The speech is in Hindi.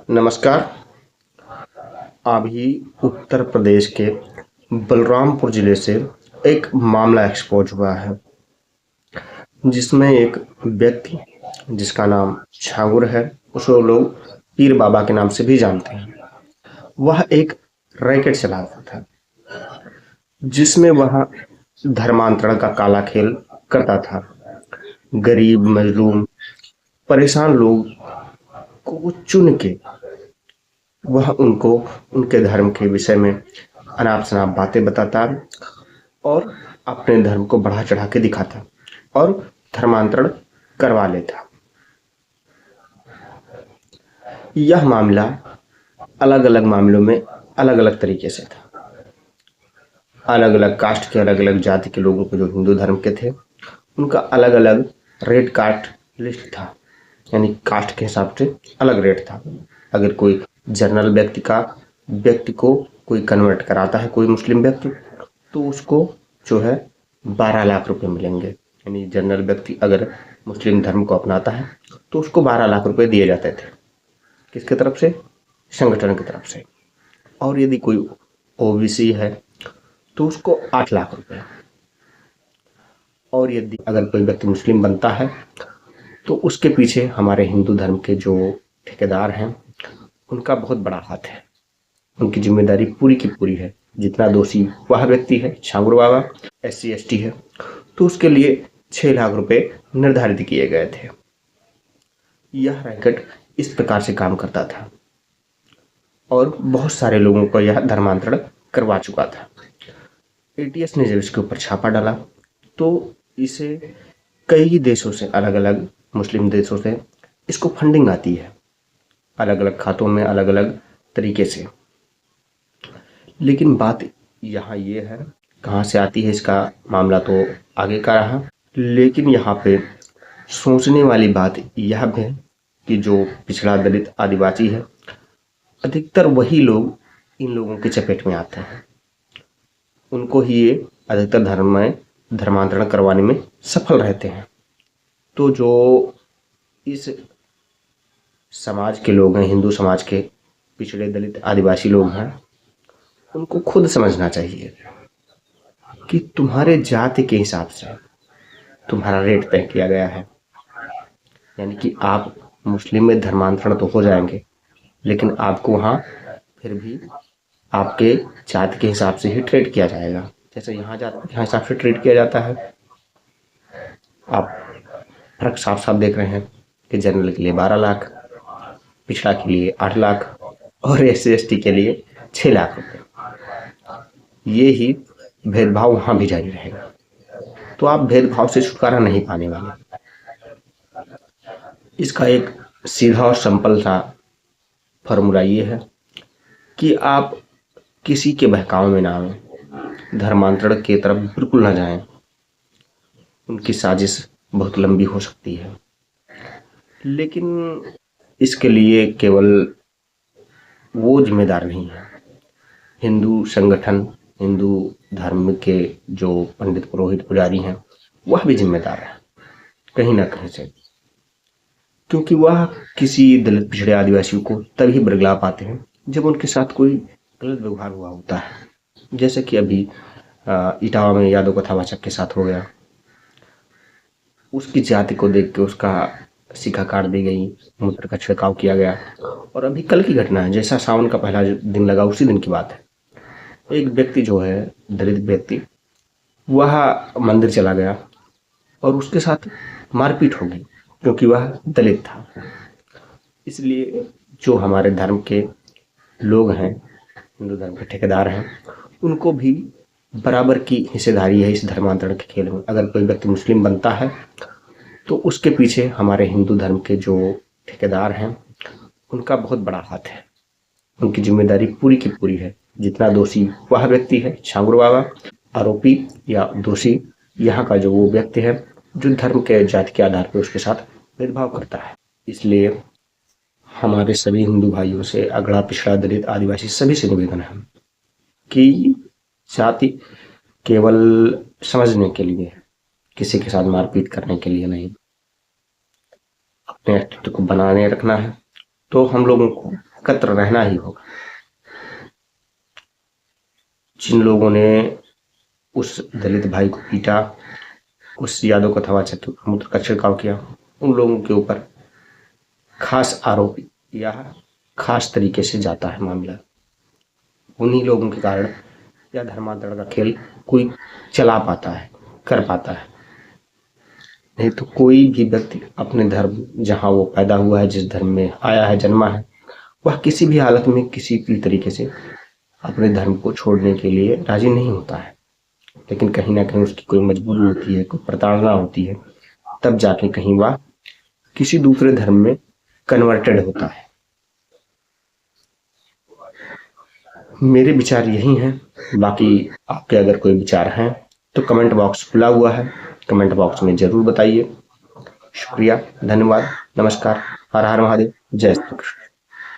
नमस्कार। अभी उत्तर प्रदेश के बलरामपुर जिले से एक मामला एक्सपोज हुआ है, जिसमें एक व्यक्ति जिसका नाम छांगुर है, उसको लोग पीर बाबा के नाम से भी जानते हैं। वह एक रैकेट चलाता था, जिसमें वह धर्मांतरण का काला खेल करता था। गरीब, मजलूम, परेशान लोग को चुन के वह उनको उनके धर्म के विषय में अनाप शनाप बातें बताता और अपने धर्म को बढ़ा चढ़ा के दिखाता और धर्मांतरण करवा लेता। यह मामला अलग अलग मामलों में अलग अलग तरीके से था। अलग अलग कास्ट के, अलग अलग जाति के लोगों को जो हिंदू धर्म के थे, उनका अलग अलग रेट कार्ड लिस्ट था, यानी कास्ट के हिसाब से अलग रेट था। अगर कोई जनरल व्यक्ति को कोई कन्वर्ट कराता है, कोई मुस्लिम व्यक्ति, तो उसको जो है 12 लाख रुपए मिलेंगे। यानी जनरल व्यक्ति अगर मुस्लिम धर्म को अपनाता है तो उसको 12 लाख रुपए दिए जाते थे। किसके तरफ से? संगठन की तरफ से। और यदि कोई ओबीसी है तो उसको 8 लाख रुपए। और यदि अगर कोई व्यक्ति मुस्लिम बनता है तो उसके पीछे हमारे हिंदू धर्म के जो ठेकेदार हैं, उनका बहुत बड़ा हाथ है। उनकी जिम्मेदारी पूरी की पूरी है। जितना दोषी वह व्यक्ति है, छांगुर बाबा SC ST है, तो उसके लिए 6 लाख रुपए निर्धारित किए गए थे। यह रैकेट इस प्रकार से काम करता था और बहुत सारे लोगों को यह धर्मांतरण करवा चुका था। ATS ने जब इसके ऊपर छापा डाला तो इसे कई देशों से, अलग अलग मुस्लिम देशों से इसको फंडिंग आती है, अलग अलग खातों में, अलग अलग तरीके से। लेकिन बात यहाँ ये है, कहाँ से आती है इसका मामला तो आगे का रहा, लेकिन यहाँ पे सोचने वाली बात यह है कि जो पिछड़ा, दलित, आदिवासी है, अधिकतर वही लोग इन लोगों के चपेट में आते हैं। उनको ही ये अधिकतर धर्म में धर्मांतरण करवाने में सफल रहते हैं। तो जो इस समाज के लोग हैं, हिंदू समाज के पिछड़े, दलित, आदिवासी लोग हैं, उनको खुद समझना चाहिए कि तुम्हारे जाति के हिसाब से तुम्हारा रेट तय किया गया है। यानी कि आप मुस्लिम में धर्मांतरण तो हो जाएंगे, लेकिन आपको वहाँ फिर भी आपके जाति के हिसाब से ही ट्रीट किया जाएगा। जैसे यहाँ हिसाब से ट्रीट किया जाता है। आप फर्क साफ साफ देख रहे हैं कि जनरल के लिए 12 लाख, पिछड़ा के लिए 8 लाख और SC ST के लिए 6 लाख रुपए। ये ही भेदभाव वहाँ भी जारी रहेगा। तो आप भेदभाव से छुटकारा नहीं पाने वाले। इसका एक सीधा और सिंपल सा फॉर्मूला ये है कि आप किसी के बहकावे में ना आए, धर्मांतरण की तरफ बिल्कुल ना जाएं। उनकी साजिश बहुत लंबी हो सकती है, लेकिन इसके लिए केवल वो जिम्मेदार नहीं है। हिंदू संगठन, हिंदू धर्म के जो पंडित, पुरोहित, पुजारी हैं, वह भी जिम्मेदार है कहीं ना कहीं से, क्योंकि वह किसी दलित, पिछड़े, आदिवासियों को तभी बरगला पाते हैं जब उनके साथ कोई गलत व्यवहार हुआ होता है। जैसे कि अभी इटावा में यादव कथावाचक के साथ हो गया। उसकी जाति को देख के उसका शिखा काट दी गई, मूत्र का छिड़काव किया गया। और अभी कल की घटना है, जैसा सावन का पहला दिन लगा उसी दिन की बात है। एक व्यक्ति जो है, दलित व्यक्ति, वह मंदिर चला गया और उसके साथ मारपीट हो गई, क्योंकि वह दलित था। इसलिए जो हमारे धर्म के लोग हैं, हिंदू धर्म के ठेकेदार हैं, उनको भी बराबर की हिस्सेदारी है इस धर्मांतरण के खेल में। अगर कोई व्यक्ति मुस्लिम बनता है तो उसके पीछे हमारे हिंदू धर्म के जो ठेकेदार हैं, उनका बहुत बड़ा हाथ है। उनकी जिम्मेदारी पूरी की पूरी है। जितना दोषी वह व्यक्ति है, छांगुर बाबा, आरोपी या दोषी यहाँ का जो वो व्यक्ति है जो धर्म के, जाति के आधार पर उसके साथ भेदभाव करता है। इसलिए हमारे सभी हिंदू भाइयों से, अगड़ा, पिछड़ा, दलित, आदिवासी सभी से निवेदन है कि जाति केवल समझने के लिए, किसी के साथ मारपीट करने के लिए नहीं। अपने अस्तित्व को बनाने रखना है तो हम लोगों को एकत्र रहना ही होगा। जिन लोगों ने उस दलित भाई को पीटा, उस यादव कथवा मूत्र का छिड़काव किया, उन लोगों के ऊपर खास आरोप या खास तरीके से जाता है मामला। उन्हीं लोगों के कारण यह धर्मांतरण का खेल कोई चला पाता है, कर पाता है। नहीं तो कोई भी व्यक्ति अपने धर्म, जहाँ वो पैदा हुआ है, जिस धर्म में आया है, जन्मा है, वह किसी भी हालत में किसी भी तरीके से अपने धर्म को छोड़ने के लिए राजी नहीं होता है। लेकिन कहीं ना कहीं उसकी कोई मजबूरी होती है, कोई प्रताड़ना होती है, तब जाके कहीं वह किसी दूसरे धर्म में कन्वर्टेड होता है। मेरे विचार यही हैं। बाकी आपके अगर कोई विचार हैं तो कमेंट बॉक्स खुला हुआ है, कमेंट बॉक्स में जरूर बताइए। शुक्रिया, धन्यवाद, नमस्कार, हर हर महादेव, जय श्री कृष्ण।